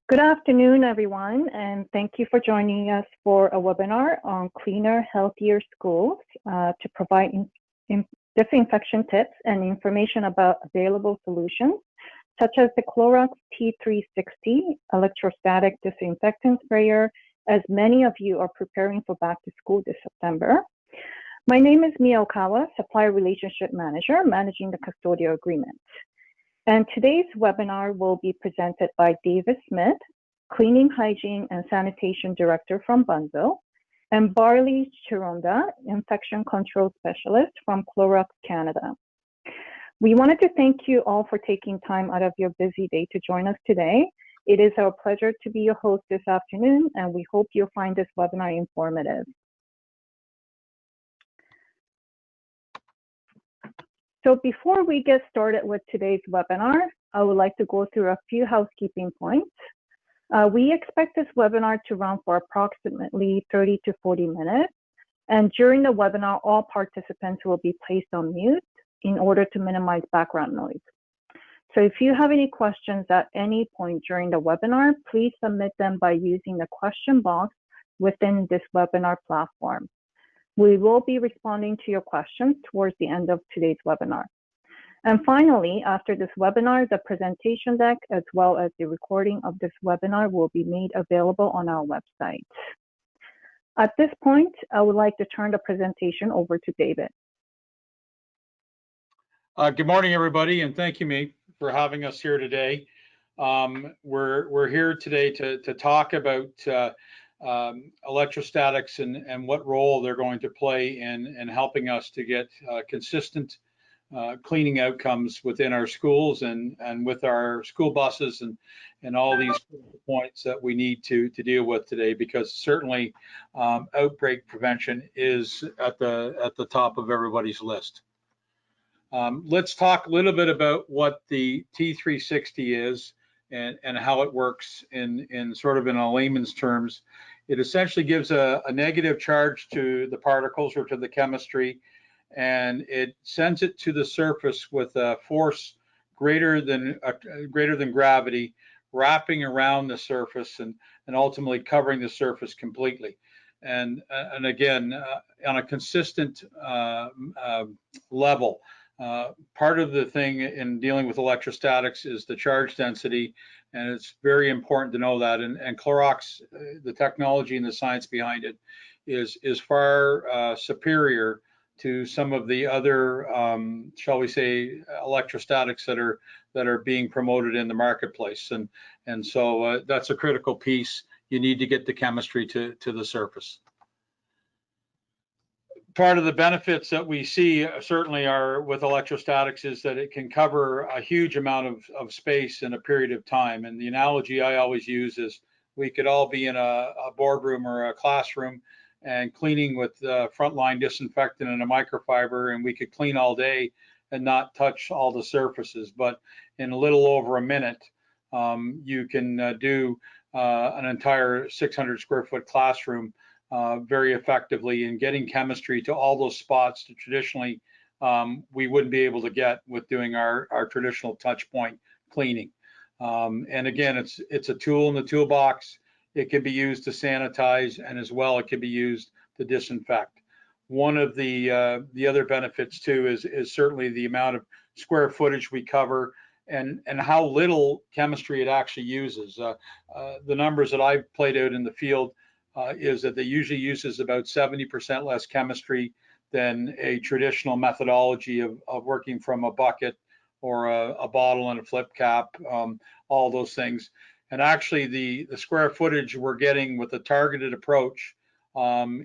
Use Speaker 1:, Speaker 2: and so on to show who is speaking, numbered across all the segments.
Speaker 1: Good afternoon, everyone, and thank you for joining us for a webinar on cleaner, healthier schools to provide disinfection tips and information about available solutions, such as the Clorox T360 electrostatic disinfectant sprayer, as many of you are preparing for back to school this September. My name is Mia Okawa, Supplier Relationship Manager, managing the custodial agreement. And today's webinar will be presented by David Smith, Cleaning, Hygiene, and Sanitation Director from Bunzl, and Barley Chironda, Infection Control Specialist from Clorox Canada. We wanted to thank you all for taking time out of your busy day to join us today. It is our pleasure to be your host this afternoon, and we hope you'll find this webinar informative. So before we get started with today's webinar, I would like to go through a few housekeeping points. We expect this webinar to run for approximately 30 to 40 minutes. And during the webinar, all participants will be placed on mute in order to minimize background noise. So if you have any questions at any point during the webinar, please submit them by using the question box within this webinar platform. We will be responding to your questions towards the end of today's webinar. And finally, after this webinar, the presentation deck as well as the recording of this webinar will be made available on our website. At this point, I would like to turn the presentation over to David.
Speaker 2: Good morning, everybody, and thank you, Mee, for having us here today. We're here today to talk about electrostatics and what role they're going to play in helping us to get consistent cleaning outcomes within our schools and with our school buses and all these points that we need to deal with today, because certainly outbreak prevention is at the top of everybody's list. Let's talk a little bit about what the T360 is and how it works in sort of in a layman's terms. It essentially gives a negative charge to the particles or to the chemistry, and it sends it to the surface with a force greater than gravity, wrapping around the surface and ultimately covering the surface completely. And again, on a consistent level. Part of the thing in dealing with electrostatics is the charge density, and it's very important to know that. And Clorox, the technology and the science behind it is far superior to some of the other, shall we say, electrostatics that are being promoted in the marketplace. And so that's a critical piece. You need to get the chemistry to the surface. Part of the benefits that we see certainly are with electrostatics is that it can cover a huge amount of space in a period of time. And the analogy I always use is we could all be in a boardroom or a classroom and cleaning with frontline disinfectant and a microfiber, and we could clean all day and not touch all the surfaces. But in a little over a minute, you can do an entire 600 square foot classroom very effectively in getting chemistry to all those spots that traditionally we wouldn't be able to get with doing our traditional touch point cleaning. And again, it's a tool in the toolbox. It can be used to sanitize, and as well, it can be used to disinfect. One of the other benefits too is certainly the amount of square footage we cover and how little chemistry it actually uses. The numbers that I've played out in the field is that they usually uses about 70% less chemistry than a traditional methodology of working from a bucket or a bottle and a flip cap, all those things. And actually the square footage we're getting with a targeted approach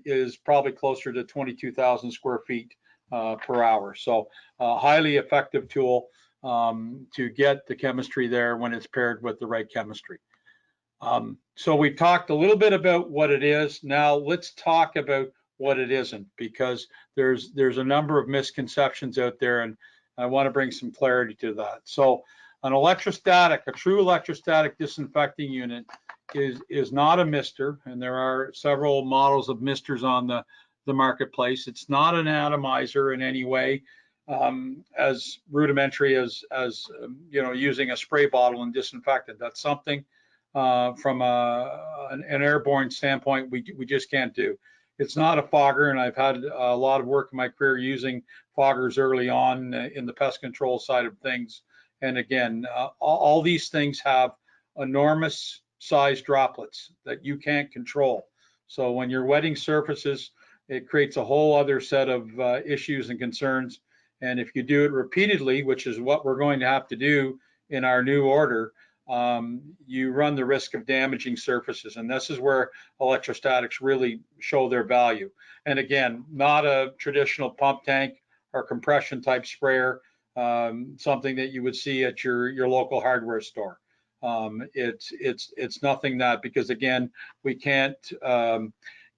Speaker 2: is probably closer to 22,000 square feet per hour. So a highly effective tool to get the chemistry there when it's paired with the right chemistry. So we've talked a little bit about what it is. Now let's talk about what it isn't, because there's a number of misconceptions out there, and I want to bring some clarity to that. So an electrostatic, a true electrostatic disinfecting unit is not a mister, and there are several models of misters on the marketplace. It's not an atomizer in any way, as rudimentary as you know, using a spray bottle and disinfectant. That's something from an airborne standpoint, we just can't do. It's not a fogger, and I've had a lot of work in my career using foggers early on in the pest control side of things. And again, all these things have enormous size droplets that you can't control. So when you're wetting surfaces, it creates a whole other set of issues and concerns. And if you do it repeatedly, which is what we're going to have to do in our new order, you run the risk of damaging surfaces. And this is where electrostatics really show their value. And again, not a traditional pump tank or compression type sprayer, something that you would see at your local hardware store. It's nothing that, because again, we can't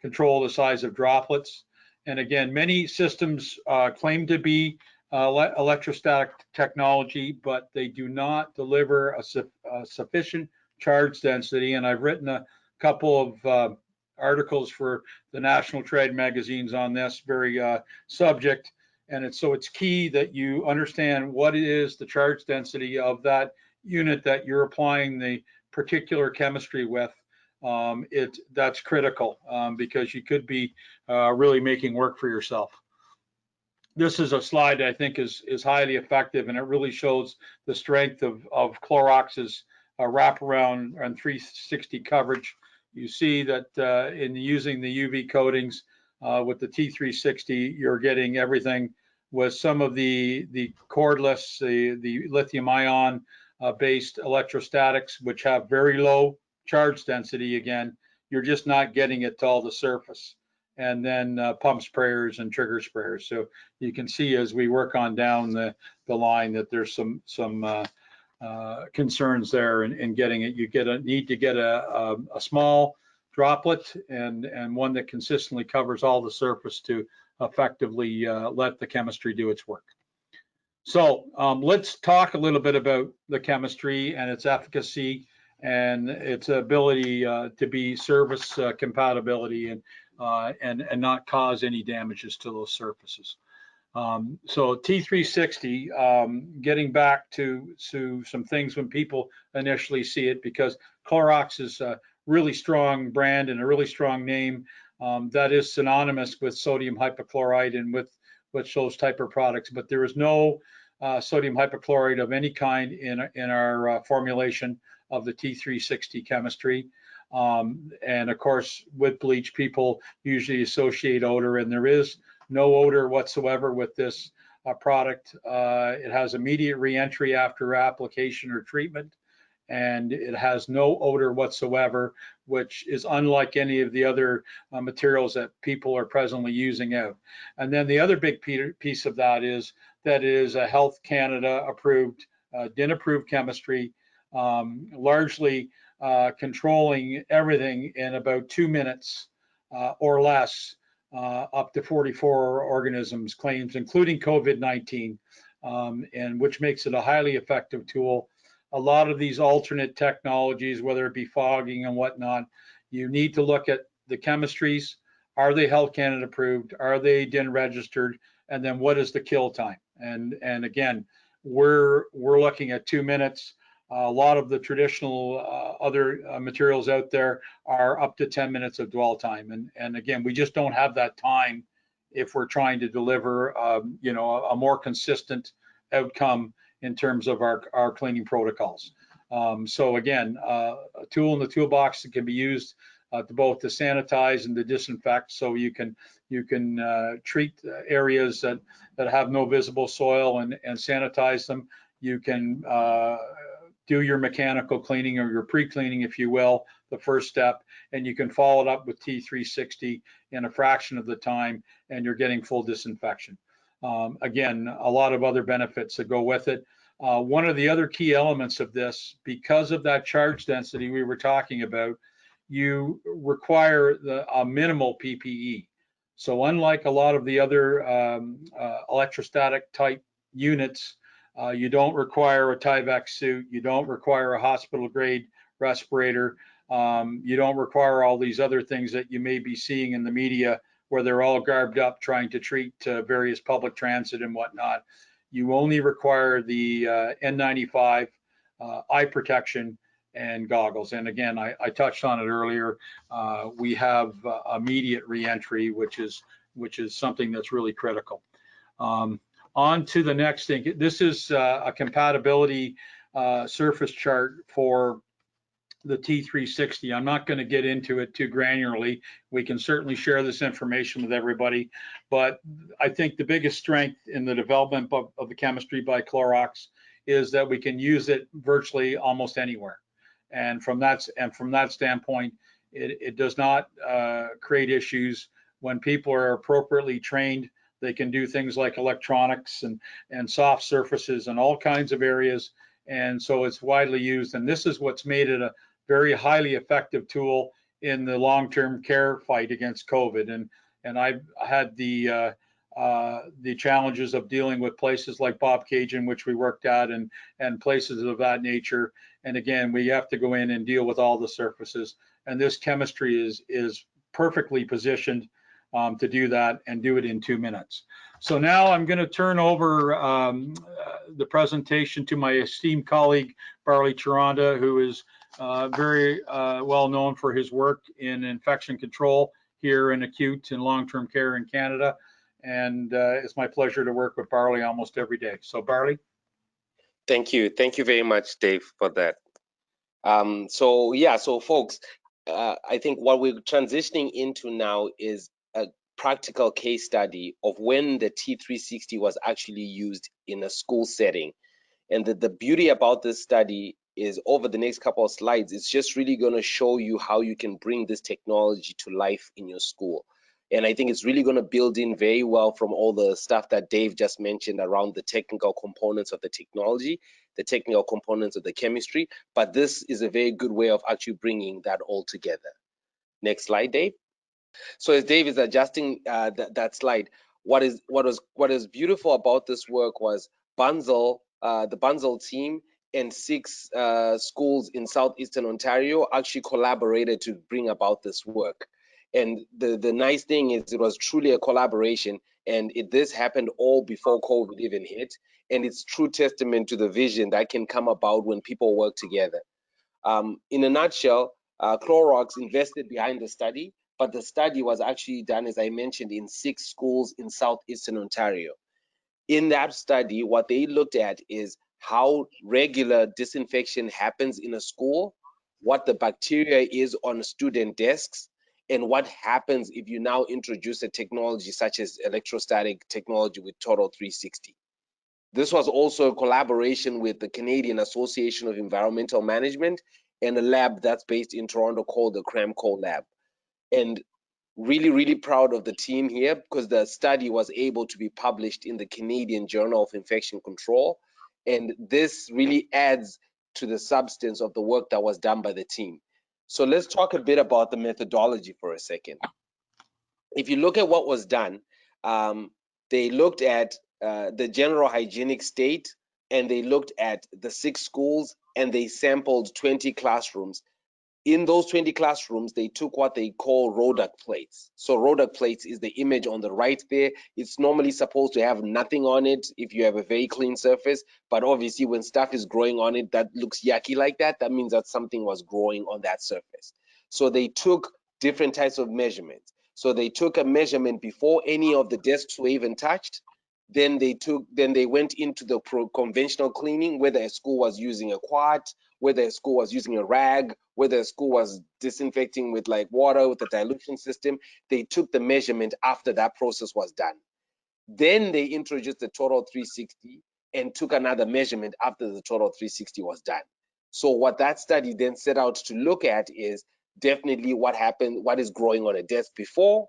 Speaker 2: control the size of droplets. And again, many systems claim to be electrostatic technology, but they do not deliver a sufficient charge density. And I've written a couple of articles for the national trade magazines on this very subject. And it's key that you understand what is the charge density of that unit that you're applying the particular chemistry with. That's critical because you could be really making work for yourself. This is a slide that I think is highly effective, and it really shows the strength of Clorox's wraparound and 360 coverage. You see that in using the UV coatings with the T360, you're getting everything. With some of the cordless, the lithium ion based electrostatics, which have very low charge density, again, you're just not getting it to all the surface. And then pump sprayers and trigger sprayers. So you can see as we work on down the line that there's some concerns there in getting it. You need to get a small droplet and one that consistently covers all the surface to effectively let the chemistry do its work. So let's talk a little bit about the chemistry and its efficacy and its ability to be service compatibility and not cause any damages to those surfaces. So T360, getting back to some things when people initially see it, because Clorox is a really strong brand and a really strong name that is synonymous with sodium hypochlorite and with those type of products, but there is no sodium hypochlorite of any kind in our formulation of the T360 chemistry. And of course, with bleach, people usually associate odor, and there is no odor whatsoever with this product. It has immediate re-entry after application or treatment, and it has no odor whatsoever, which is unlike any of the other materials that people are presently using out. And then the other big piece of that is that it is a Health Canada approved, DIN approved chemistry, largely controlling everything in about 2 minutes or less, up to 44 organisms claims, including COVID-19, and which makes it a highly effective tool. A lot of these alternate technologies, whether it be fogging and whatnot, you need to look at the chemistries. Are they Health Canada approved? Are they DIN registered? And then what is the kill time? And again, we're looking at 2 minutes. A lot of the traditional other materials out there are up to 10 minutes of dwell time. And again, we just don't have that time if we're trying to deliver, a more consistent outcome in terms of our cleaning protocols. So again, a tool in the toolbox that can be used to both to sanitize and to disinfect. So you can treat areas that have no visible soil and sanitize them. You can do your mechanical cleaning or your pre-cleaning, if you will, the first step, and you can follow it up with T360 in a fraction of the time, and you're getting full disinfection. Again, a lot of other benefits that go with it. One of the other key elements of this, because of that charge density we were talking about, you require a minimal PPE. So unlike a lot of the other electrostatic type units, you don't require a Tyvek suit. You don't require a hospital grade respirator. You don't require all these other things that you may be seeing in the media where they're all garbed up trying to treat various public transit and whatnot. You only require the N95 eye protection and goggles. And again, I touched on it earlier. We have immediate reentry, which is something that's really critical. On to the next thing. This is a compatibility surface chart for the T360. I'm not going to get into it too granularly. We can certainly share this information with everybody, but I think the biggest strength in the development of the chemistry by Clorox is that we can use it virtually almost anywhere. And from that standpoint, it does not create issues. When people are appropriately trained, they can do things like electronics and soft surfaces and all kinds of areas. And so it's widely used. And this is what's made it a very highly effective tool in the long-term care fight against COVID. And I've had the challenges of dealing with places like Bobcaygeon, which we worked at, and places of that nature. And again, we have to go in and deal with all the surfaces. And this chemistry is perfectly positioned to do that and do it in 2 minutes. So now I'm going to turn over the presentation to my esteemed colleague, Barley Charonda, who is very well known for his work in infection control here in acute and long-term care in Canada. And it's my pleasure to work with Barley almost every day. So Barley.
Speaker 3: Thank you. Thank you very much, Dave, for that. So folks, I think what we're transitioning into now is a practical case study of when the T360 was actually used in a school setting. And the beauty about this study is over the next couple of slides, it's just really going to show you how you can bring this technology to life in your school. And I think it's really going to build in very well from all the stuff that Dave just mentioned around the technical components of the technology, the technical components of the chemistry, but this is a very good way of actually bringing that all together. Next slide, Dave. So as Dave is adjusting that slide, what is beautiful about this work was Bunzl, the Bunzl team and 6 schools in southeastern Ontario actually collaborated to bring about this work. And the nice thing is it was truly a collaboration, and this happened all before COVID even hit. And it's true testament to the vision that can come about when people work together. In a nutshell, Clorox invested behind the study, but the study was actually done, as I mentioned, in 6 schools in southeastern Ontario. In that study, what they looked at is how regular disinfection happens in a school, what the bacteria is on student desks, and what happens if you now introduce a technology such as electrostatic technology with Total 360. This was also a collaboration with the Canadian Association of Environmental Management and a lab that's based in Toronto called the Cramco Lab. And really, really proud of the team here because the study was able to be published in the Canadian Journal of Infection Control. And this really adds to the substance of the work that was done by the team. So let's talk a bit about the methodology for a second. If you look at what was done, they looked at the general hygienic state, and they looked at the 6 schools, and they sampled 20 classrooms. In those 20 classrooms, they took what they call Roduct plates. So Roduct plates is the image on the right there. It's normally supposed to have nothing on it if you have a very clean surface, but obviously when stuff is growing on it that looks yucky like that, that means that something was growing on that surface. So they took different types of measurements. So they took a measurement before any of the desks were even touched. Then they went into the conventional cleaning, whether a school was using a quart, whether a school was using a rag, whether a school was disinfecting with like water with a dilution system. They took the measurement after that process was done. Then they introduced the Total 360 and took another measurement after the Total 360 was done. So what that study then set out to look at is definitely what happened, what is growing on a desk before,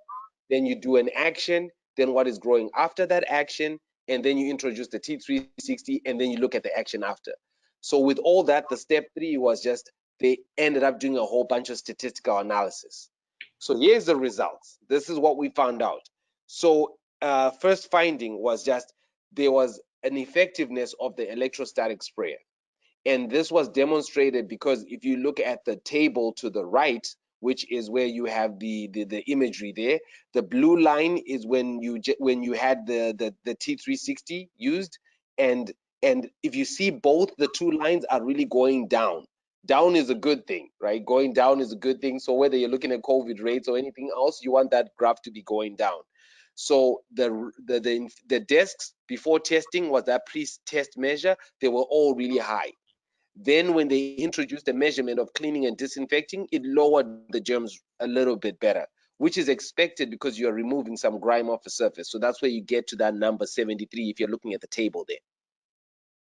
Speaker 3: then you do an action, then what is growing after that action, and then you introduce the T360, and then you look at the action after. So with all that, the step 3 was just they ended up doing a whole bunch of statistical analysis. So here's the results. This is what we found out. So first finding was just there was an effectiveness of the electrostatic sprayer. And this was demonstrated because if you look at the table to the right, which is where you have the imagery there, the blue line is when you had the T360 used, and if you see both the 2 lines are really going down. Down is a good thing, right? Going down is a good thing. So whether you're looking at COVID rates or anything else, you want that graph to be going down. So the desks before testing was that pre-test measure, they were all really high. Then when they introduced the measurement of cleaning and disinfecting, it lowered the germs a little bit better, which is expected because you're removing some grime off the surface. So that's where you get to that number 73 if you're looking at the table there.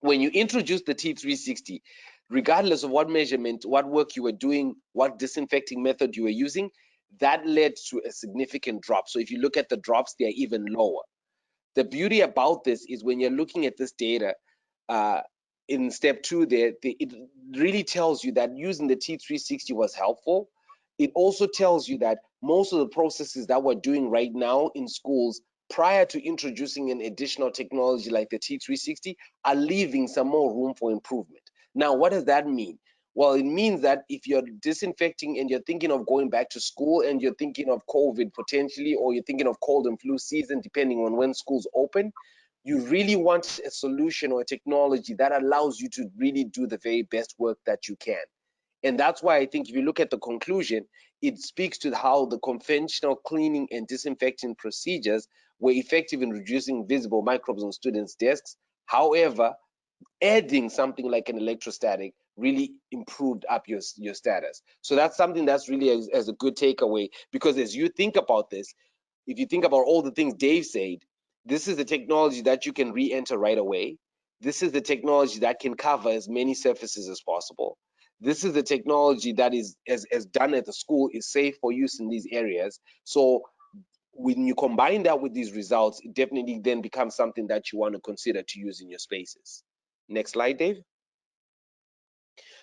Speaker 3: When you introduce the T360, regardless of what measurement, what work you were doing, what disinfecting method you were using, that led to a significant drop. So if you look at the drops, they're even lower. The beauty about this is when you're looking at this data, in step 2 there, it really tells you that using the T360 was helpful. It also tells you that most of the processes that we're doing right now in schools prior to introducing an additional technology like the T360 are leaving some more room for improvement. Now, what does that mean? Well, it means that if you're disinfecting and you're thinking of going back to school and you're thinking of COVID potentially, or you're thinking of cold and flu season, depending on when schools open, you really want a solution or a technology that allows you to really do the very best work that you can. And that's why I think if you look at the conclusion, it speaks to how the conventional cleaning and disinfecting procedures were effective in reducing visible microbes on students' desks. However, adding something like an electrostatic really improved up your status. So that's something that's really as a good takeaway, because as you think about this, if you think about all the things Dave said, this is the technology that you can re-enter right away. This is the technology that can cover as many surfaces as possible. This is the technology that is, as done at the school, is safe for use in these areas. So when you combine that with these results, it definitely then becomes something that you want to consider to use in your spaces. Next slide, Dave.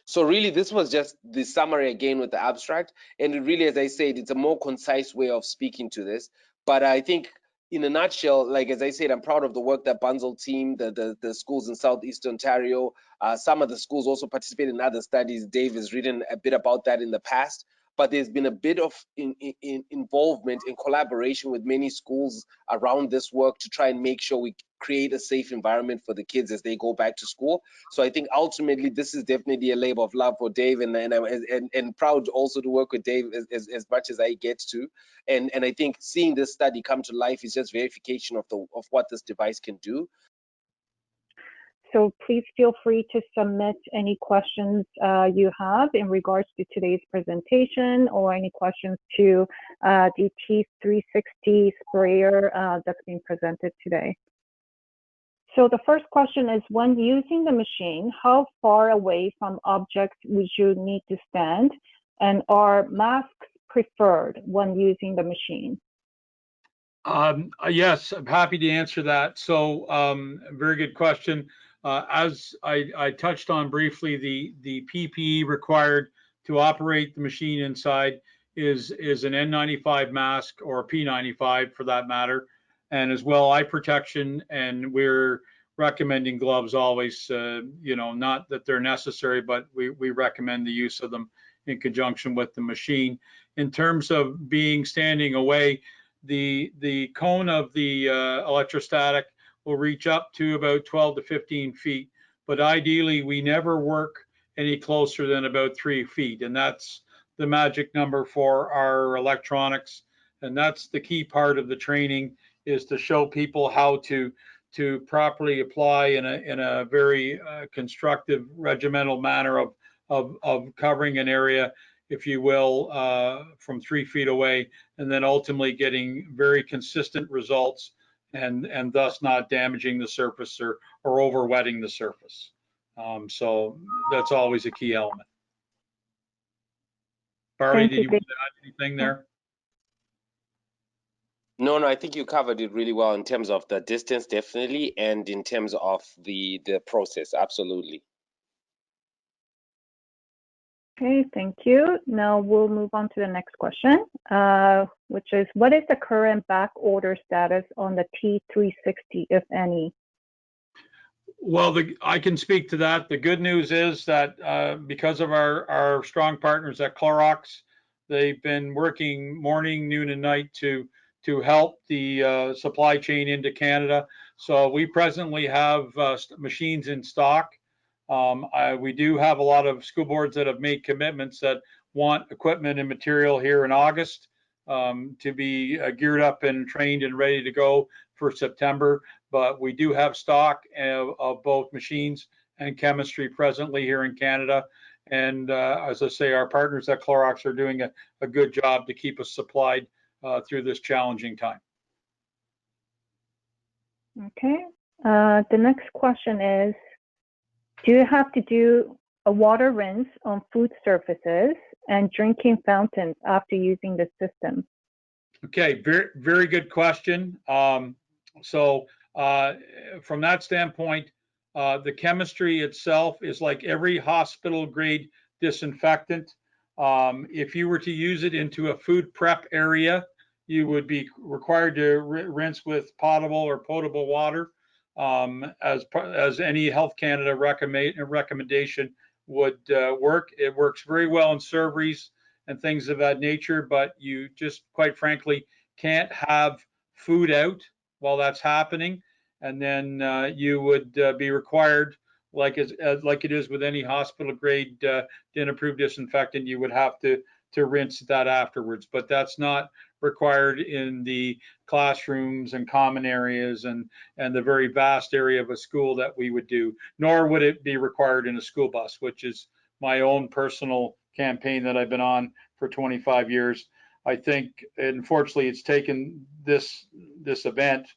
Speaker 3: So really, this was just the summary again with the abstract. And it really, as I said, it's a more concise way of speaking to this. But I think in a nutshell, like as I said, I'm proud of the work that Bunzl team, the schools in Southeast Ontario, some of the schools also participate in other studies. Dave has written a bit about that in the past. But there's been a bit of involvement and collaboration with many schools around this work to try and make sure we create a safe environment for the kids as they go back to school. So I think ultimately this is definitely a labor of love for Dave, and proud also to work with Dave as much as I get to. And I think seeing this study come to life is just verification of what this device can do.
Speaker 1: So please feel free to submit any questions you have in regards to today's presentation, or any questions to the T360 sprayer that's being presented today. So the first question is, when using the machine, how far away from objects would you need to stand? And are masks preferred when using the machine?
Speaker 2: Yes, I'm happy to answer that. So very good question. As I touched on briefly, the PPE required to operate the machine inside is an N95 mask, or a P95 for that matter, and as well eye protection. And we're recommending gloves always, not that they're necessary, but we recommend the use of them in conjunction with the machine. In terms of being standing away, the cone of the electrostatic will reach up to about 12 to 15 feet, but ideally we never work any closer than about 3 feet, and that's the magic number for our electronics. And that's the key part of the training, is to show people how to properly apply in a very constructive, regimental manner of covering an area, if you will, from 3 feet away, and then ultimately getting very consistent results, and thus not damaging the surface or over wetting the surface. So that's always a key element. Barry, did you want to add anything there?
Speaker 3: No, I think you covered it really well in terms of the distance, definitely, and in terms of the process, absolutely.
Speaker 1: Okay, thank you. Now we'll move on to the next question, which is, what is the current back order status on the T360, if any?
Speaker 2: Well, I can speak to that. The good news is that because of our strong partners at Clorox, they've been working morning, noon, and night to help the supply chain into Canada. So we presently have machines in stock We do have a lot of school boards that have made commitments that want equipment and material here in August to be geared up and trained and ready to go for September. But we do have stock of both machines and chemistry presently here in Canada. And as I say, our partners at Clorox are doing a good job to keep us supplied through this challenging time.
Speaker 1: Okay. The next question is, do you have to do a water rinse on food surfaces and drinking fountains after using the system?
Speaker 2: Okay, very, very good question. So from that standpoint, the chemistry itself is like every hospital grade disinfectant. If you were to use it into a food prep area, you would be required to rinse with potable or potable water, as any Health Canada recommendation would work. It works very well in serveries and things of that nature, but you just quite frankly can't have food out while that's happening. And then you would be required, like it is with any hospital grade DIN approved disinfectant, you would have to rinse that afterwards. But that's not required in the classrooms and common areas and the very vast area of a school that we would do, nor would it be required in a school bus, which is my own personal campaign that I've been on for 25 years. I think, unfortunately, it's taken this event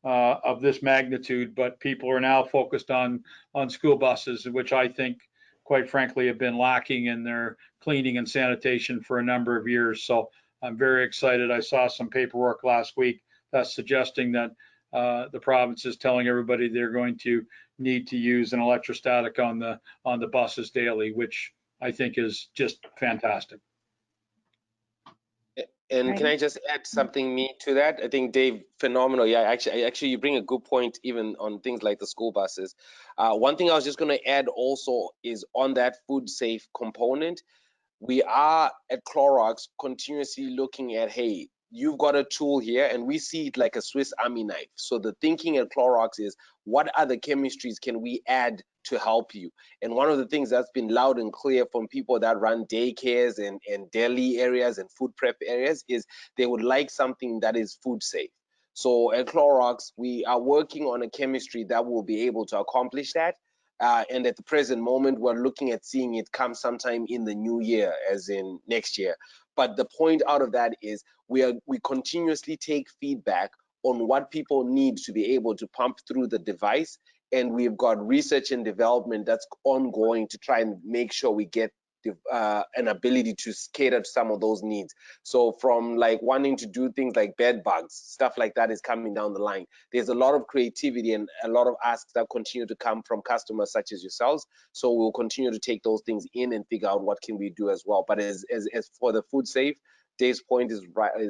Speaker 2: of this magnitude, but people are now focused on school buses, which I think, quite frankly, have been lacking in their cleaning and sanitation for a number of years. So I'm very excited. I saw some paperwork last week that's suggesting that the province is telling everybody they're going to need to use an electrostatic on the buses daily, which I think is just fantastic.
Speaker 3: And can I just add something to that? I think Dave, phenomenal. Yeah, actually, you bring a good point even on things like the school buses. One thing I was just going to add also is on that food safe component. We are at Clorox continuously looking at, hey, you've got a tool here, and we see it like a Swiss Army knife. So the thinking at Clorox is, what other chemistries can we add to help you? And one of the things that's been loud and clear from people that run daycares and deli areas and food prep areas is they would like something that is food safe. So at Clorox, we are working on a chemistry that will be able to accomplish that. And at the present moment, we're looking at seeing it come sometime in the new year, as in next year. But the point out of that is we continuously take feedback on what people need to be able to pump through the device. And we've got research and development that's ongoing to try and make sure we get an ability to cater to some of those needs. So from like wanting to do things like bed bugs, stuff like that is coming down the line. There's a lot of creativity and a lot of asks that continue to come from customers such as yourselves. So we'll continue to take those things in and figure out what can we do as well. But as for the food safe, Dave's point is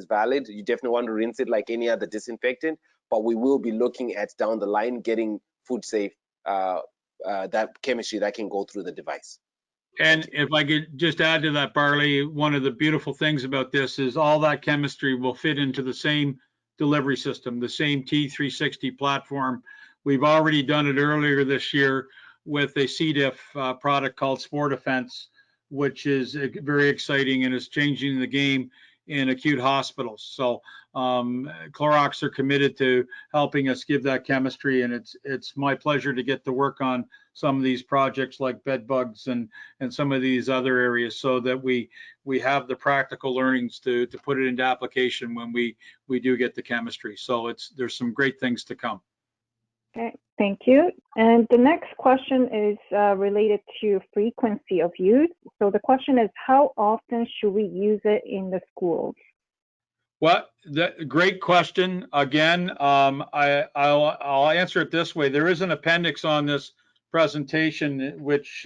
Speaker 3: valid. You definitely want to rinse it like any other disinfectant, but we will be looking at down the line getting food safe, that chemistry that can go through the device.
Speaker 2: And if I could just add to that, Barley, one of the beautiful things about this is all that chemistry will fit into the same delivery system, the same T360 platform. We've already done it earlier this year with a C. diff product called Spore Defense, which is very exciting and is changing the game in acute hospitals. So Clorox are committed to helping us give that chemistry, and it's my pleasure to get to work on some of these projects like bed bugs and some of these other areas, so that we have the practical learnings to put it into application when we do get the chemistry. So there's some great things to come.
Speaker 1: Okay, thank you. And the next question is related to frequency of use. So the question is, how often should we use it in the schools?
Speaker 2: Well, great question. Again, I'll answer it this way. There is an appendix on this presentation, which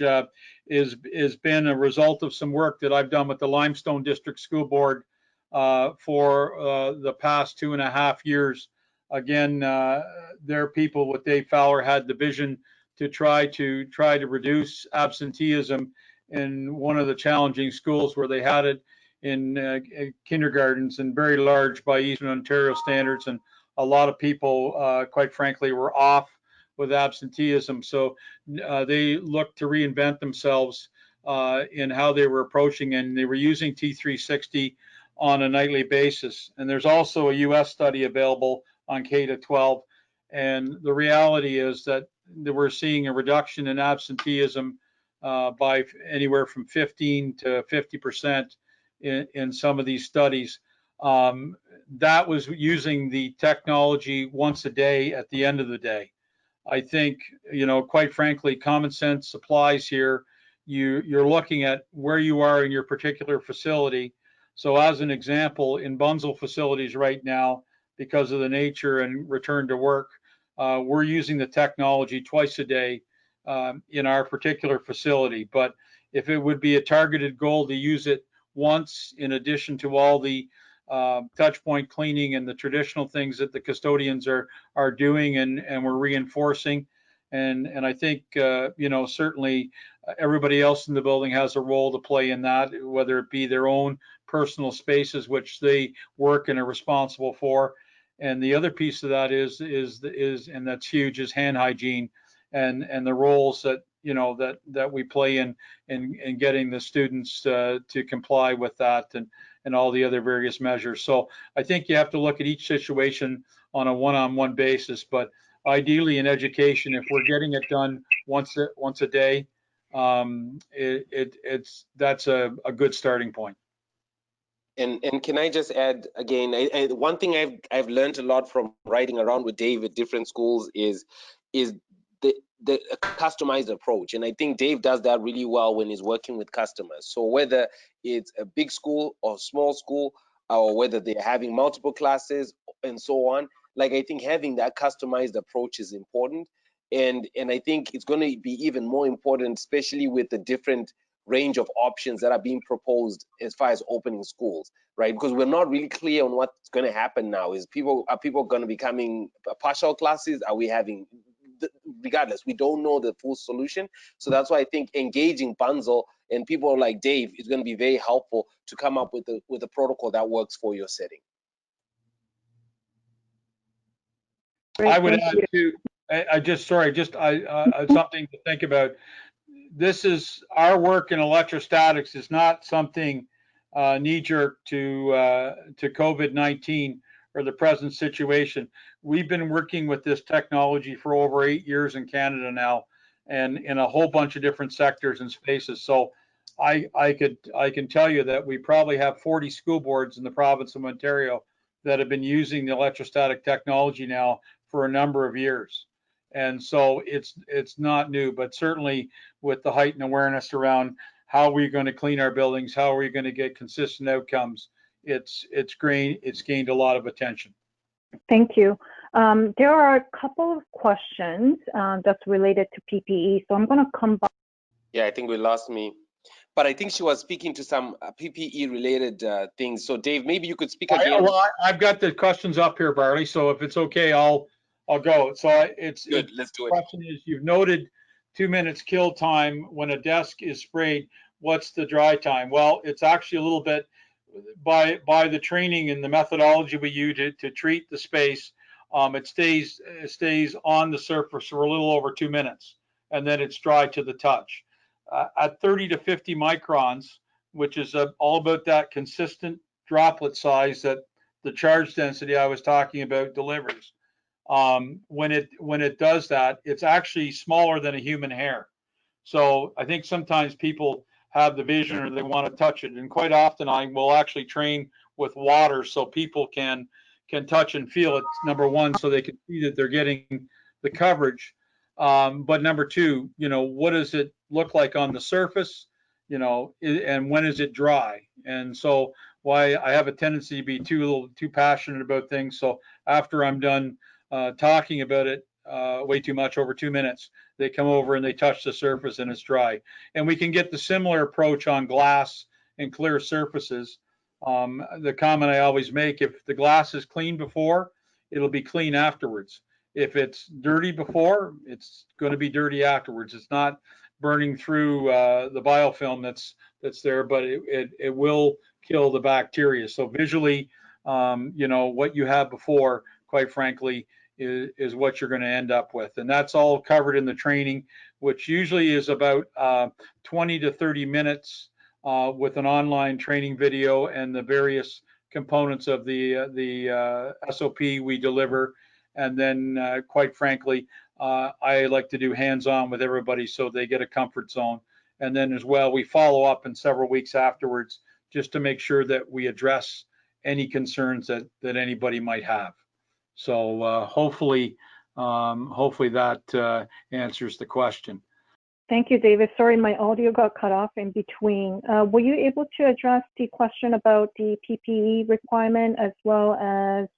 Speaker 2: is been a result of some work that I've done with the Limestone District School Board for the past 2.5 years. Again, their people with Dave Fowler had the vision to try to reduce absenteeism in one of the challenging schools where they had it in kindergartens, and very large by Eastern Ontario standards, and a lot of people, quite frankly, were off with absenteeism. So they looked to reinvent themselves in how they were approaching, and they were using T360 on a nightly basis. And there's also a US study available on K to 12. And the reality is that we're seeing a reduction in absenteeism by anywhere from 15 to 50% in some of these studies. That was using the technology once a day at the end of the day. I think, quite frankly, common sense applies here. You're looking at where you are in your particular facility. So as an example, in Bunzl facilities right now, because of the nature and return to work, we're using the technology twice a day in our particular facility. But if it would be a targeted goal to use it once, in addition to all the touch point cleaning and the traditional things that the custodians are doing and we're reinforcing. And I think, certainly everybody else in the building has a role to play in that, whether it be their own personal spaces, which they work and are responsible for. And the other piece of that is and that's huge, is hand hygiene and the roles that, that we play in getting the students to comply with that and all the other various measures. So I think you have to look at each situation on a one-on-one basis, but ideally in education, if we're getting it done once a day, that's a good starting point.
Speaker 3: And can I just add again, one thing I've learned a lot from riding around with Dave at different schools is the customized approach. And I think Dave does that really well when he's working with customers. So whether it's a big school or small school, or whether they're having multiple classes and so on, like I think having that customized approach is important. And I think it's going to be even more important, especially with the different range of options that are being proposed as far as opening schools, right? Because we're not really clear on what's going to happen now. Are people going to be coming partial classes? Are we having, regardless, we don't know the full solution. So that's why I think engaging Bunzl and people like Dave is going to be very helpful to come up with a protocol that works for your setting.
Speaker 1: Great,
Speaker 2: I would add too, something to think about. This is our work in electrostatics is not something knee-jerk to COVID-19 or the present situation. We've been working with this technology for over 8 years in Canada now, and in a whole bunch of different sectors and spaces. So I can tell you that we probably have 40 school boards in the province of Ontario that have been using the electrostatic technology now for a number of years. And so it's not new, but certainly with the heightened awareness around how we're going to clean our buildings, how are we going to get consistent outcomes, it's gained a lot of attention.
Speaker 1: Thank you. There are a couple of questions that's related to PPE, so I'm going to come back.
Speaker 3: Yeah, I think we lost me, but I think she was speaking to some PPE related things. So Dave, maybe you could speak again.
Speaker 2: I've got the questions up here, Barley. So if it's okay, I'll go. So it's
Speaker 3: good. Let's do it.
Speaker 2: The question is, you've noted 2 minutes kill time when a desk is sprayed. What's the dry time? Well, it's actually a little bit by the training and the methodology we use to treat the space. It stays on the surface for a little over 2 minutes, and then it's dry to the touch. At 30 to 50 microns, which is all about that consistent droplet size that the charge density I was talking about delivers. When it does that, it's actually smaller than a human hair. So I think sometimes people have the vision or they want to touch it, and quite often I will actually train with water so people can touch and feel it, number one, so they can see that they're getting the coverage. But number two, what does it look like on the surface, and when is it dry? And so why I have a tendency to be too passionate about things. So after I'm done talking about it way too much, over 2 minutes, they come over and they touch the surface and it's dry. And we can get the similar approach on glass and clear surfaces. The comment I always make, if the glass is clean before, it'll be clean afterwards. If it's dirty before, it's going to be dirty afterwards. It's not burning through the biofilm that's there, but it will kill the bacteria. So visually, what you have before, quite frankly, is what you're going to end up with. And that's all covered in the training, which usually is about 20 to 30 minutes with an online training video and the various components of the SOP we deliver. And then, quite frankly, I like to do hands-on with everybody so they get a comfort zone. And then as well, we follow up in several weeks afterwards just to make sure that we address any concerns that anybody might have. So hopefully that answers the question.
Speaker 1: Thank you, David. Sorry, my audio got cut off in between. Were you able to address the question about the PPE requirement as well as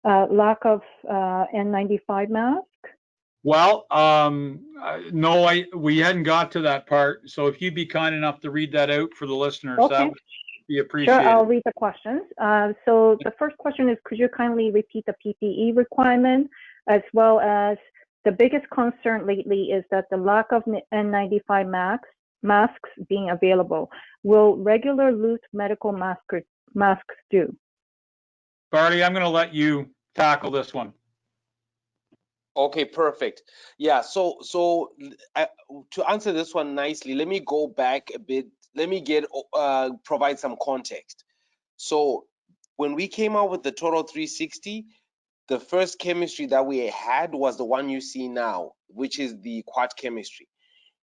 Speaker 1: lack of N95 mask?
Speaker 2: Well, no, we hadn't got to that part. So if you'd be kind enough to read that out for the listeners,
Speaker 1: okay.
Speaker 2: That would be appreciated.
Speaker 1: Sure, I'll read the questions. So the first question is, could you kindly repeat the PPE requirement, as well as the biggest concern lately is that the lack of N95 masks being available. Will regular loose medical masks do?
Speaker 2: Barney, I'm going to let you tackle this one.
Speaker 3: Okay, perfect. Yeah, so to answer this one nicely, let me go back a bit. Let me provide some context. So when we came out with the Total 360, the first chemistry that we had was the one you see now, which is the quad chemistry.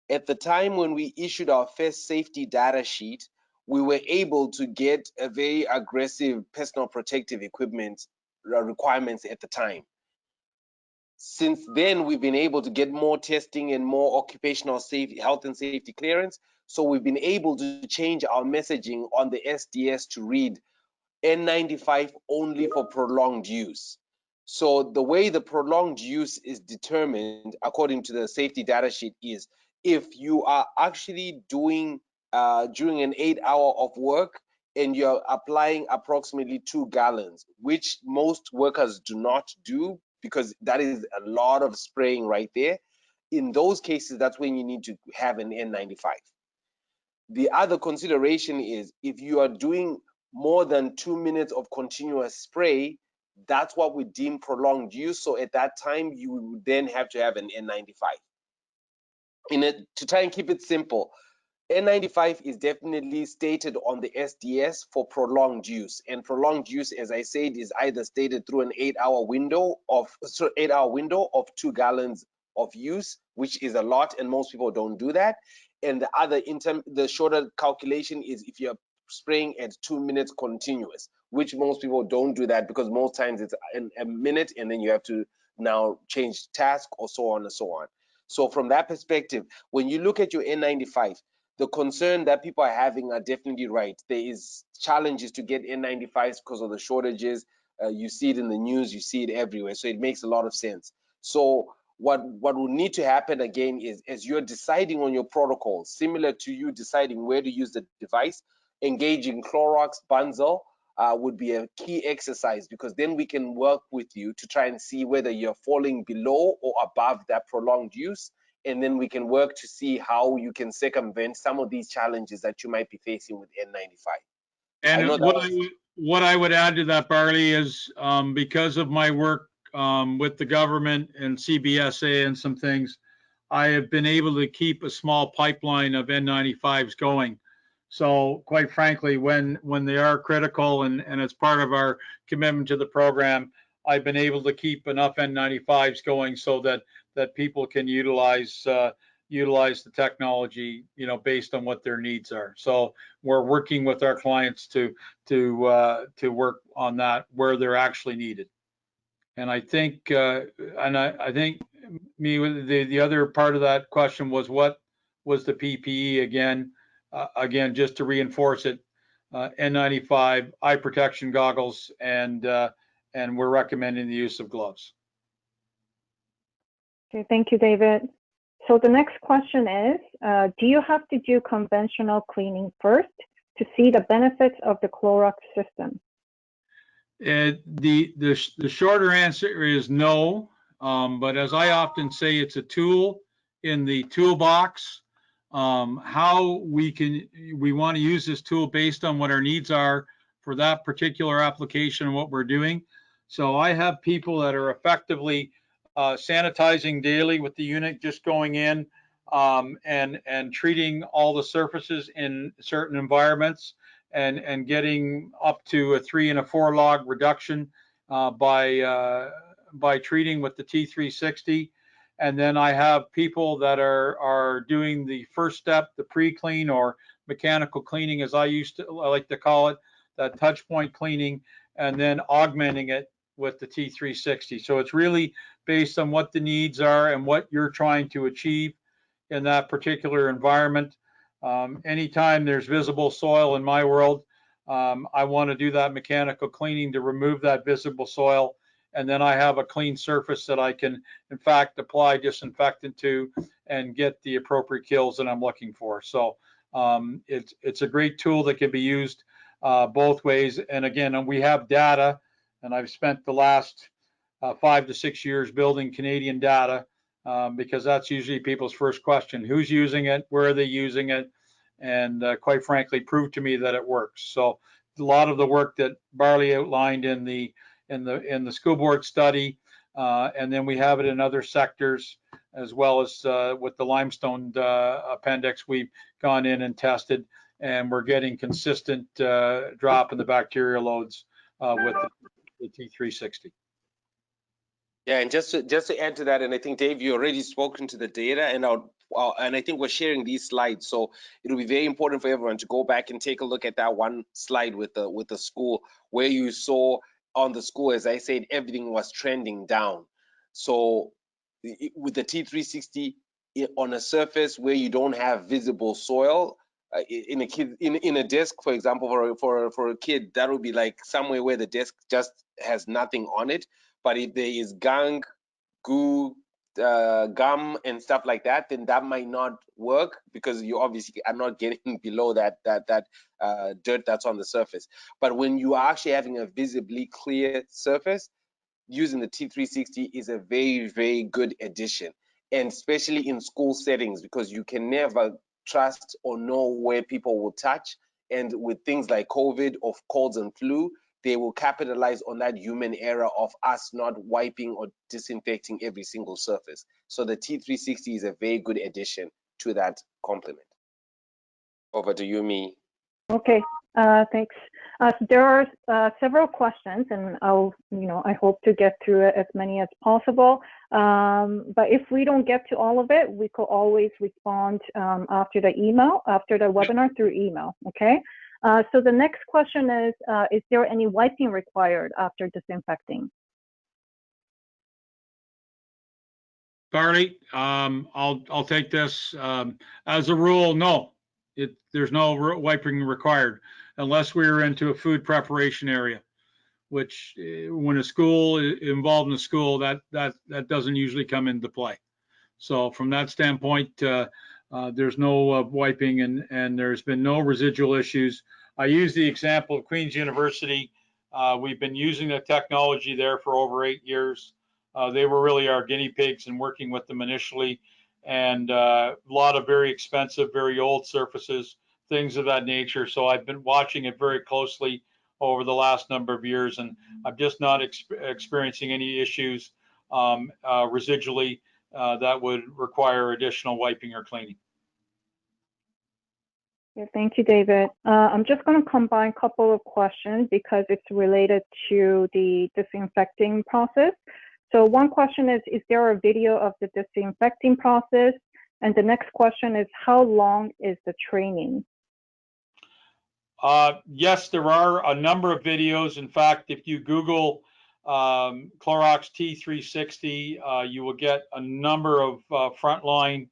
Speaker 3: At the time when we issued our first safety data sheet, we were able to get a very aggressive personal protective equipment requirements at the time. Since then, we've been able to get more testing and more occupational safety, health and safety clearance. So we've been able to change our messaging on the SDS to read N95 only for prolonged use. So the way the prolonged use is determined, according to the safety data sheet, is if you are actually doing during an 8-hour of work and you're applying approximately 2 gallons, which most workers do not do, because that is a lot of spraying right there. In those cases, that's when you need to have an N95. The other consideration is if you are doing more than 2 minutes of continuous spray, that's what we deem prolonged use. So at that time, you would then have to have an N95. To try and keep it simple, N95 is definitely stated on the SDS for prolonged use, and prolonged use, as I said, is either stated through an 8-hour window of 2 gallons of use, which is a lot, and most people don't do that. And the other, the shorter calculation is if you're spraying at 2 minutes continuous, which most people don't do that because most times it's a minute, and then you have to now change task or so on and so on. So from that perspective, when you look at your N95, the concern that people are having are definitely right. There is challenges to get N95s because of the shortages. You see it in the news, you see it everywhere. So it makes a lot of sense. So what will need to happen again is, as you're deciding on your protocol, similar to you deciding where to use the device, engaging Clorox, Bunzl would be a key exercise, because then we can work with you to try and see whether you're falling below or above that prolonged use. And then we can work to see how you can circumvent some of these challenges that you might be facing with N95.
Speaker 2: And what I would add to that, Barley, is because of my work with the government and CBSA and some things, I have been able to keep a small pipeline of N95s going. So quite frankly, when they are critical and it's part of our commitment to the program, I've been able to keep enough N95s going so that people can utilize the technology, based on what their needs are. So we're working with our clients to work on that where they're actually needed. And I think I think the other part of that question was, what was the PPE again? Again, just to reinforce it, N95, eye protection goggles, and we're recommending the use of gloves.
Speaker 1: Okay, thank you, David. So the next question is, do you have to do conventional cleaning first to see the benefits of the Clorox system?
Speaker 2: The shorter answer is no, but as I often say, it's a tool in the toolbox. How we want to use this tool based on what our needs are for that particular application and what we're doing. So I have people that are effectively sanitizing daily with the unit, just going in and treating all the surfaces in certain environments, and getting up to a 3 and a 4 log reduction by treating with the T360. And then I have people that are doing the first step, the pre-clean or mechanical cleaning, as I like to call it, that touch point cleaning, and then augmenting it with the T360. So it's really based on what the needs are and what you're trying to achieve in that particular environment. Anytime there's visible soil in my world, I want to do that mechanical cleaning to remove that visible soil. And then I have a clean surface that I can, in fact, apply disinfectant to and get the appropriate kills that I'm looking for. So it's a great tool that can be used both ways. And again, we have data, and I've spent the last 5 to 6 years building Canadian data, because that's usually people's first question: who's using it, where are they using it, and quite frankly, prove to me that it works. So a lot of the work that Barley outlined in the school board study, and then we have it in other sectors, as well as with the limestone appendix, we've gone in and tested, and we're getting consistent drop in the bacteria loads with the T360.
Speaker 3: Yeah, and just to add to that, and I think Dave, you already spoken to the data, and I think we're sharing these slides, so it'll be very important for everyone to go back and take a look at that one slide with the school, where you saw on the school, as I said, everything was trending down. So with the T360 on a surface where you don't have visible soil, in a desk, for example, for a kid, that would be like somewhere where the desk just has nothing on it. But if there is gunk, goo, gum, and stuff like that, then that might not work, because you obviously are not getting below that dirt that's on the surface. But when you are actually having a visibly clear surface, using the T360 is a very, very good addition, and especially in school settings, because you can never trust or know where people will touch. And with things like COVID or colds and flu, they will capitalize on that human error of us not wiping or disinfecting every single surface. So the T360 is a very good addition to that complement. Over to you, Mi.
Speaker 1: Okay, thanks. So there are several questions, and I hope to get through as many as possible. But if we don't get to all of it, we could always respond after the webinar through email, okay? So the next question is there any wiping required after disinfecting?
Speaker 2: Barley, I'll take this. As a rule, no. There's no wiping required unless we're into a food preparation area, which when a school involved in a school, that doesn't usually come into play. So from that standpoint, there's no wiping, and there's been no residual issues. I use the example of Queen's University. We've been using the technology there for over 8 years. They were really our guinea pigs and working with them initially, and a lot of very expensive, very old surfaces, things of that nature. So I've been watching it very closely over the last number of years, and I'm just not experiencing any issues residually that would require additional wiping or cleaning.
Speaker 1: Thank you, David. I'm just going to combine a couple of questions because it's related to the disinfecting process. So one question is there a video of the disinfecting process? And the next question is, how long is the training?
Speaker 2: Yes, there are a number of videos. In fact, if you Google Clorox T360, you will get a number of frontline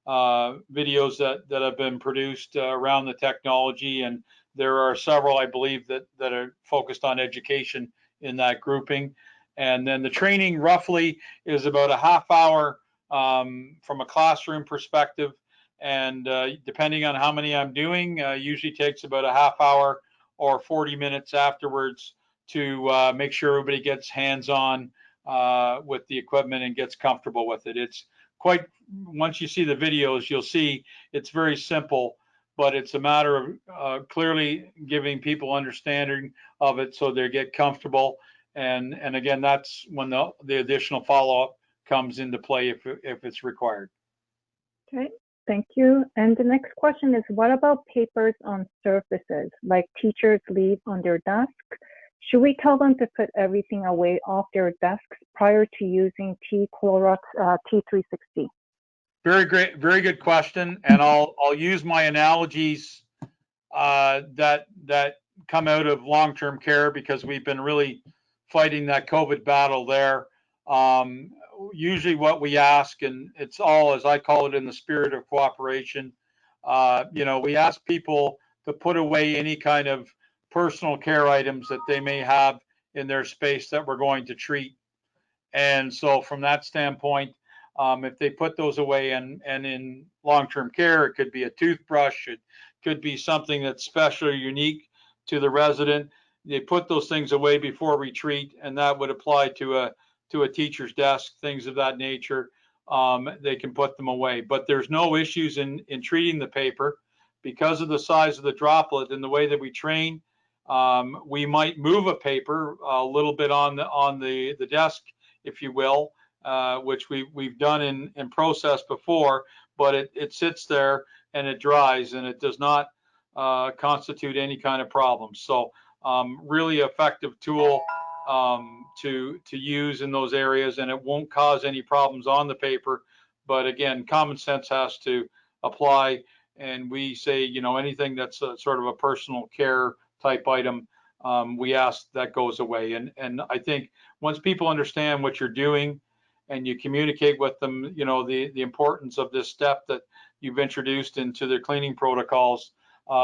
Speaker 2: videos that have been produced around the technology, and there are several, I believe, that are focused on education in that grouping. And then the training roughly is about a half hour from a classroom perspective, and depending on how many I'm doing, usually takes about a half hour or 40 minutes afterwards to make sure everybody gets hands-on with the equipment and gets comfortable with it. It's quite, once you see the videos, you'll see it's very simple, but it's a matter of clearly giving people understanding of it so they get comfortable. And again, that's when the additional follow-up comes into play if it's required.
Speaker 1: Okay, thank you. And the next question is, what about papers on surfaces, like teachers leave on their desk? Should we tell them to put everything away off their desks prior to using Clorox T360?
Speaker 2: Very good question. And I'll use my analogies that come out of long-term care, because we've been really fighting that COVID battle there. Usually what we ask, and it's all, as I call it, in the spirit of cooperation, we ask people to put away any kind of personal care items that they may have in their space that we're going to treat. And so from that standpoint, if they put those away, and in long-term care, it could be a toothbrush, it could be something that's special or unique to the resident. They put those things away before retreat, and that would apply to a teacher's desk, things of that nature. They can put them away, but there's no issues in treating the paper because of the size of the droplet and the way that we train. We might move a paper a little bit on the desk, if you will, which we've done in process before, but it sits there and it dries, and it does not constitute any kind of problem. So really effective tool to use in those areas, and it won't cause any problems on the paper. But again, common sense has to apply, and we say, anything that's sort of a personal care type item, we ask that goes away. And I think once people understand what you're doing, and you communicate with them, the importance of this step that you've introduced into their cleaning protocols,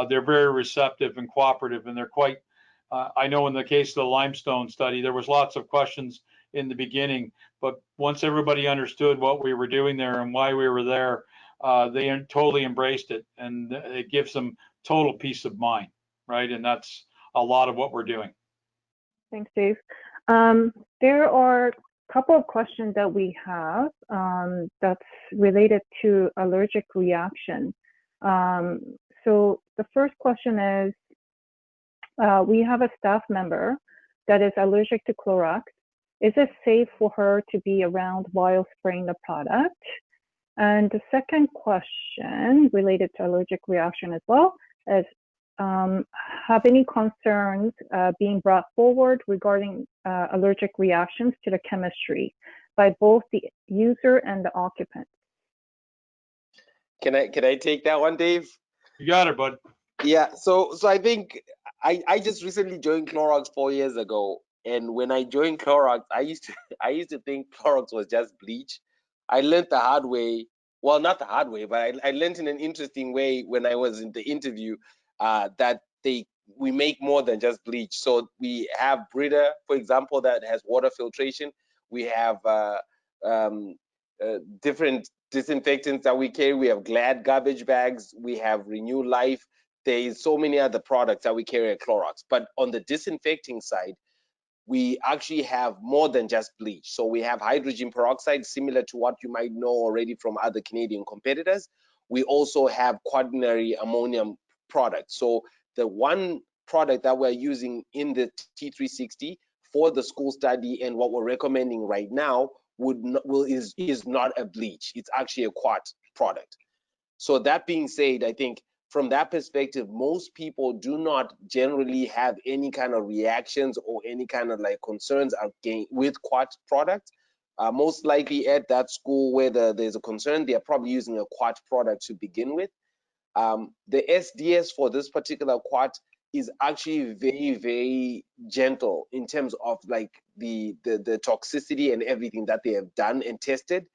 Speaker 2: they're very receptive and cooperative, and they're quite, I know in the case of the limestone study, there was lots of questions in the beginning, but once everybody understood what we were doing there and why we were there, they totally embraced it, and it gives them total peace of mind, right? And that's a lot of what we're doing.
Speaker 1: Thanks, Dave. There are a couple of questions that we have that's related to allergic reaction. So the first question is, we have a staff member that is allergic to Clorox. Is it safe for her to be around while spraying the product? And the second question related to allergic reaction as well is, have any concerns being brought forward regarding allergic reactions to the chemistry by both the user and the occupant?
Speaker 3: Can I take that one, Dave?
Speaker 2: You got it, bud.
Speaker 3: Yeah, so I think I just recently joined Clorox 4 years ago, and when I joined Clorox, I used to think Clorox was just bleach. I learned the hard way. Well, not the hard way, but I learned in an interesting way when I was in the interview that we make more than just bleach. So we have Brita, for example, that has water filtration. We have different disinfectants that we carry. We have Glad garbage bags. We have Renew Life. There's so many other products that we carry at Clorox. But on the disinfecting side, we actually have more than just bleach. So we have hydrogen peroxide, similar to what you might know already from other Canadian competitors. We also have quaternary ammonium products. So the one product that we're using in the T360 for the school study and what we're recommending right now is not a bleach. It's actually a quat product. So that being said, I think from that perspective, most people do not generally have any kind of reactions or any kind of concerns with quat products. Most likely at that school where there's a concern, they're probably using a quat product to begin with. The SDS for this particular quat is actually very, very gentle in terms of the toxicity and everything that they have done and tested.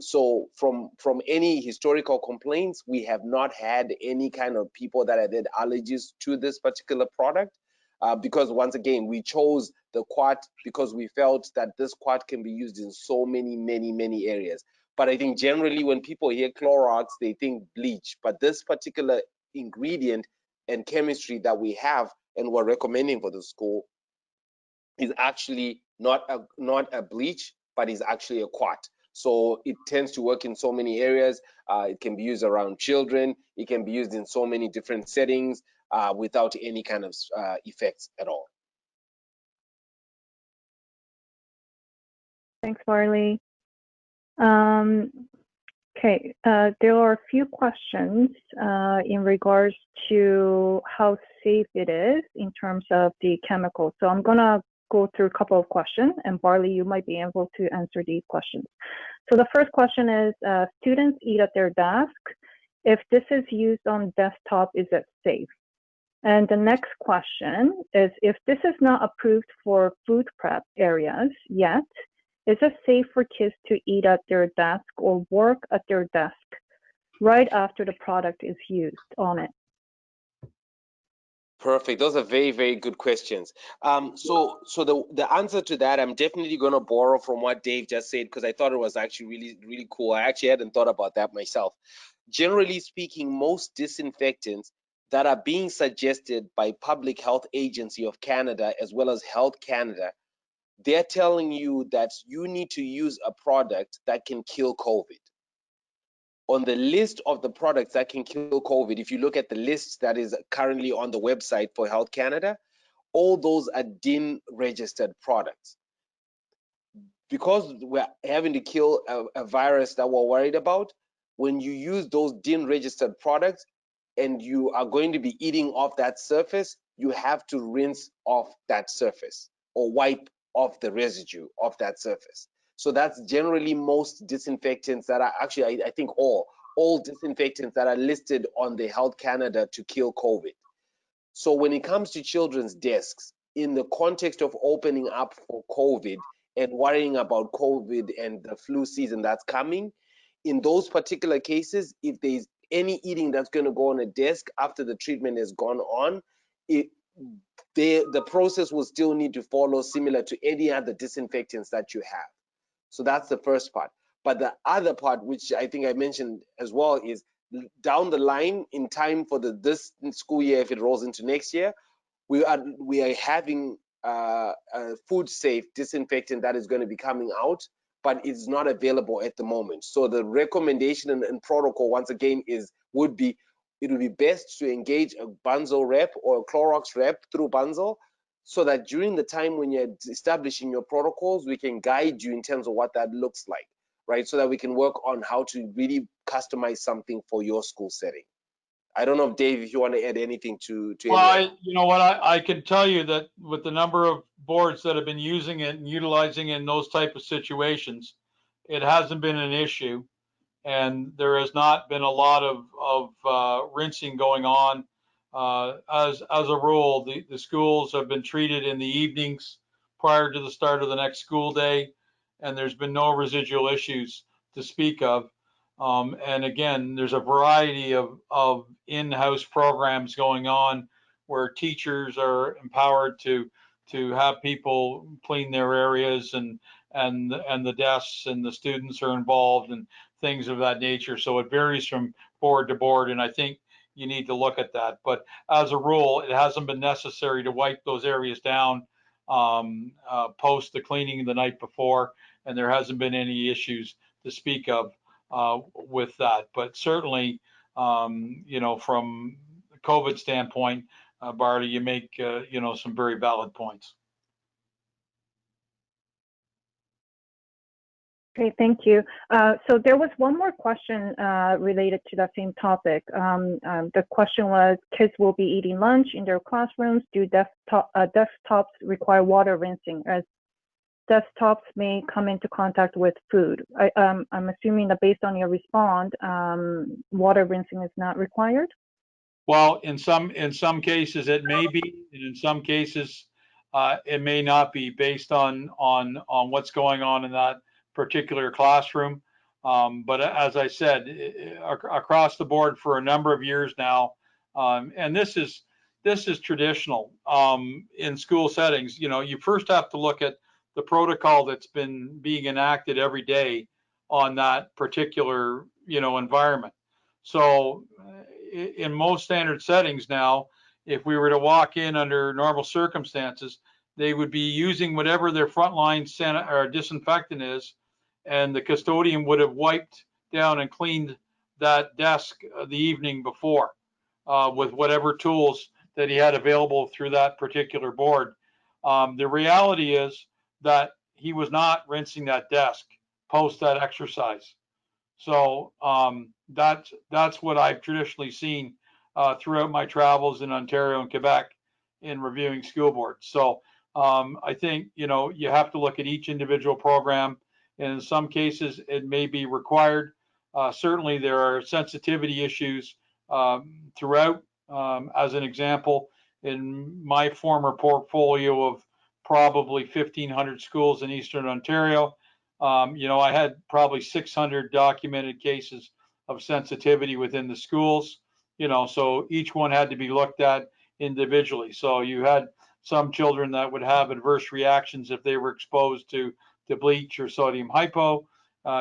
Speaker 3: So from any historical complaints, we have not had any kind of people that had allergies to this particular product, because once again, we chose the quat because we felt that this quat can be used in so many areas. But I think generally when people hear Clorox, they think bleach, but this particular ingredient and chemistry that we have and we're recommending for the school is actually not a bleach, but is actually a quat. So it tends to work in so many areas. It can be used around children. It can be used in so many different settings without any kind of effects at all.
Speaker 1: Thanks, Barley. Okay, there are a few questions in regards to how safe it is in terms of the chemicals. So I'm gonna go through a couple of questions, and Barley, you might be able to answer these questions. So the first question is, students eat at their desk. If this is used on desktop, is it safe? And the next question is, if this is not approved for food prep areas yet, is it safe for kids to eat at their desk or work at their desk right after the product is used on it?
Speaker 3: Perfect. Those are very, very good questions. So the answer to that, I'm definitely going to borrow from what Dave just said, because I thought it was actually really, really cool. I actually hadn't thought about that myself. Generally speaking, most disinfectants that are being suggested by Public Health Agency of Canada, as well as Health Canada, they're telling you that you need to use a product that can kill COVID. On the list of the products that can kill COVID, if you look at the list that is currently on the website for Health Canada, all those are DIN registered products. Because we're having to kill a virus that we're worried about, when you use those DIN registered products and you are going to be eating off that surface, you have to rinse off that surface or wipe off the residue of that surface. So that's generally most disinfectants that are actually, I think all disinfectants that are listed on the Health Canada to kill COVID. So when it comes to children's desks, in the context of opening up for COVID and worrying about COVID and the flu season that's coming, in those particular cases, if there's any eating that's going to go on a desk after the treatment has gone on, the process will still need to follow similar to any other disinfectants that you have. So that's the first part. But the other part, which I think I mentioned as well, is down the line in time for this school year, if it rolls into next year, we are having a food safe disinfectant that is going to be coming out, but it's not available at the moment. So the recommendation and protocol, once again, it would be best to engage a Bunzl rep or a Clorox rep through Bunzl, so that during the time when you're establishing your protocols, we can guide you in terms of what that looks like, right? So that we can work on how to really customize something for your school setting. I don't know if Dave, if you want to add anything to
Speaker 2: well, you know what, I can tell you that with the number of boards that have been using it and utilizing it in those type of situations, it hasn't been an issue, and there has not been a lot of rinsing going on. As a rule, the schools have been treated in the evenings prior to the start of the next school day, and there's been no residual issues to speak of. And again, there's a variety of in-house programs going on where teachers are empowered to have people clean their areas, and the desks, and the students are involved, and things of that nature. So it varies from board to board, and I think you need to look at that. But as a rule, it hasn't been necessary to wipe those areas down post the cleaning the night before, and there hasn't been any issues to speak of with that. But certainly, you know, from the COVID standpoint, Barty, you make you know, some very valid points.
Speaker 1: Okay, thank you. So there was one more question related to that same topic. The question was, kids will be eating lunch in their classrooms. Do desktops require water rinsing, as desktops may come into contact with food? I'm assuming that based on your response, water rinsing is not required?
Speaker 2: Well, in some cases it may be, and in some cases it may not be, based on what's going on in that particular classroom. But as I said, across the board for a number of years now, and this is traditional in school settings. You know, you first have to look at the protocol that's been being enacted every day on that particular, you know, environment. So in most standard settings now, if we were to walk in under normal circumstances, they would be using whatever their frontline or disinfectant is, and the custodian would have wiped down and cleaned that desk the evening before with whatever tools that he had available through that particular board. The reality is that he was not rinsing that desk post that exercise. So that's what I've traditionally seen throughout my travels in Ontario and Quebec in reviewing school boards. So I think, you know, you have to look at each individual program. And in some cases, it may be required. Certainly, there are sensitivity issues throughout. As an example, in my former portfolio of probably 1,500 schools in Eastern Ontario, you know, I had probably 600 documented cases of sensitivity within the schools, you know, so each one had to be looked at individually. So you had some children that would have adverse reactions if they were exposed to bleach or sodium hypo.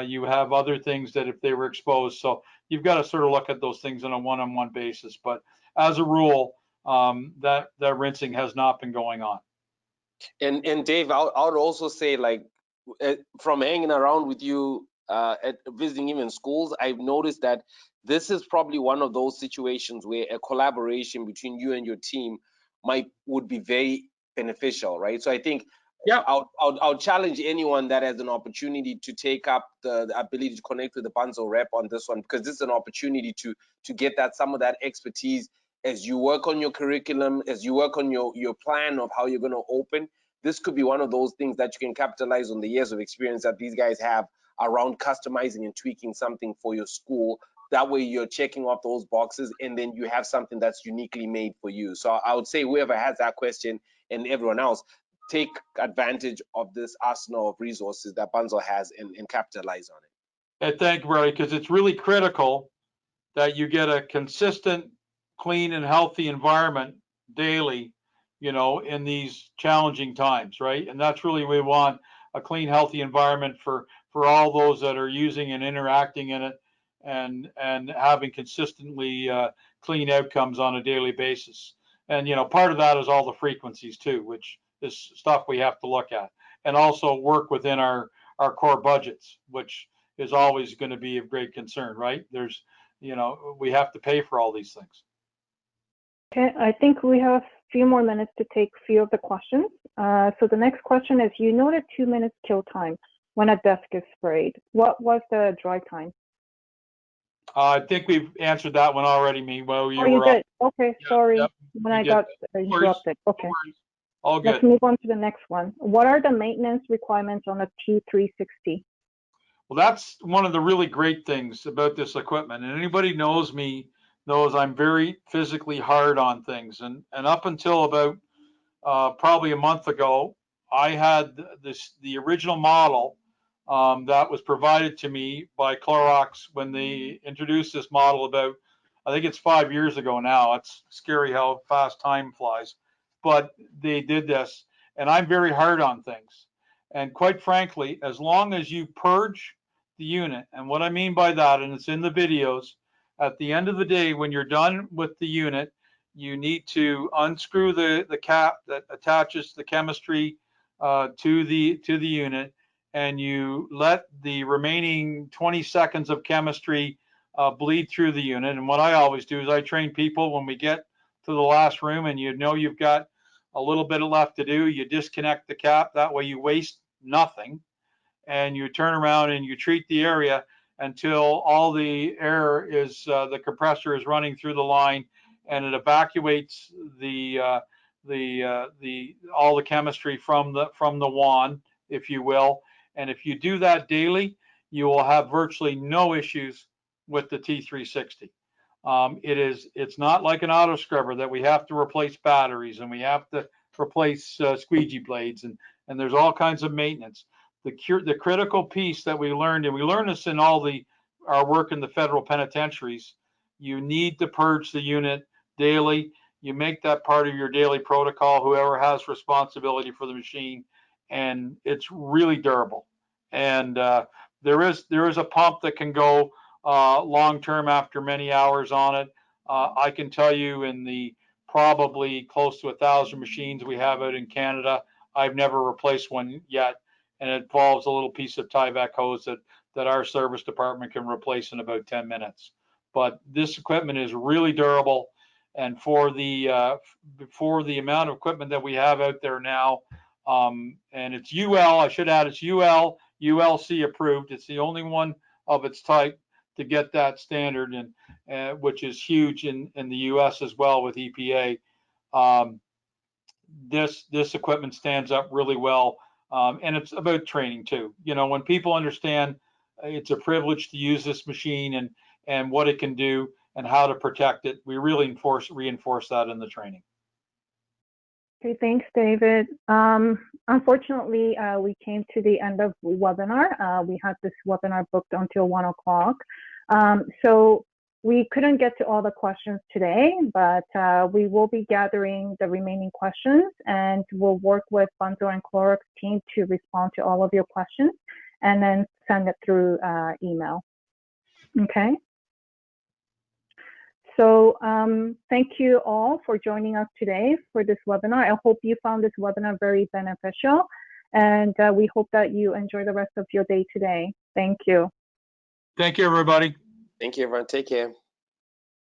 Speaker 2: You have other things that if they were exposed. So you've got to sort of look at those things on a one-on-one basis. But as a rule, that rinsing has not been going on.
Speaker 3: And Dave, I would also say, like, from hanging around with you at visiting even schools, I've noticed that this is probably one of those situations where a collaboration between you and your team would be very beneficial, right? So I think, yeah, I'll challenge anyone that has an opportunity to take up the ability to connect with the Bunzl rep on this one, because this is an opportunity to get some of that expertise as you work on your curriculum, as you work on your plan of how you're going to open. This could be one of those things that you can capitalize on the years of experience that these guys have around customizing and tweaking something for your school. That way you're checking off those boxes, and then you have something that's uniquely made for you. So I would say whoever has that question and everyone else, take advantage of this arsenal of resources that Bunzl has and capitalize on it.
Speaker 2: And thank you, Barry, because it's really critical that you get a consistent, clean, and healthy environment daily, you know, in these challenging times, right? And that's really we want, a clean, healthy environment for all those that are using and interacting in it, and having consistently clean outcomes on a daily basis. And you know, part of that is all the frequencies too, which is stuff we have to look at, and also work within our core budgets, which is always going to be of great concern, right? There's, you know, we have to pay for all these things.
Speaker 1: Okay, I think we have a few more minutes to take a few of the questions. So the next question is, you noted 2 minutes kill time when a desk is sprayed. What was the dry time?
Speaker 2: I think we've answered that one already, me. Well, you
Speaker 1: were did.
Speaker 2: Up.
Speaker 1: Okay, sorry.
Speaker 2: Yep,
Speaker 1: when I got interrupted. Okay.
Speaker 2: All good.
Speaker 1: Let's move on to the next one. What are the maintenance requirements on a T360?
Speaker 2: Well, that's one of the really great things about this equipment. And anybody knows me knows I'm very physically hard on things. And up until about probably a month ago, I had the original model that was provided to me by Clorox when they introduced this model about, I think it's 5 years ago now. It's scary how fast time flies. But they did this, and I'm very hard on things. And quite frankly, as long as you purge the unit, and what I mean by that, and it's in the videos, at the end of the day, when you're done with the unit, you need to unscrew the cap that attaches the chemistry to the unit, and you let the remaining 20 seconds of chemistry bleed through the unit. And what I always do is I train people when we get to the last room and you know you've got a little bit left to do, you disconnect the cap. That way you waste nothing, and you turn around and you treat the area until all the air is the compressor is running through the line, and it evacuates all the chemistry from the wand, if you will. And if you do that daily, you will have virtually no issues with the T360. It's not like an auto scrubber that we have to replace batteries and we have to replace squeegee blades, and there's all kinds of maintenance. The critical piece that we learned, and we learned this in all our work in the federal penitentiaries, you need to purge the unit daily. You make that part of your daily protocol, whoever has responsibility for the machine, and it's really durable. And there is a pump that can go long term after many hours on it. I can tell you, in the probably close to 1,000 machines we have out in Canada, I've never replaced one yet, and it involves a little piece of Tyvek hose that our service department can replace in about 10 minutes. But this equipment is really durable, and for the amount of equipment that we have out there now, And it's UL, I should add, it's ULC approved. It's the only one of its type to get that standard, and which is huge in the US as well with EPA. This equipment stands up really well, and it's about training too. You know, when people understand it's a privilege to use this machine and what it can do and how to protect it, we really reinforce that in the training.
Speaker 1: Okay, thanks, David. Unfortunately, we came to the end of the webinar. We had this webinar booked until 1 o'clock. So we couldn't get to all the questions today, but we will be gathering the remaining questions, and we'll work with Bunzl and Clorox team to respond to all of your questions and then send it through email. Okay. So thank you all for joining us today for this webinar. I hope you found this webinar very beneficial, and we hope that you enjoy the rest of your day today. Thank you.
Speaker 2: Thank you, everybody.
Speaker 3: Thank you, everyone. Take care.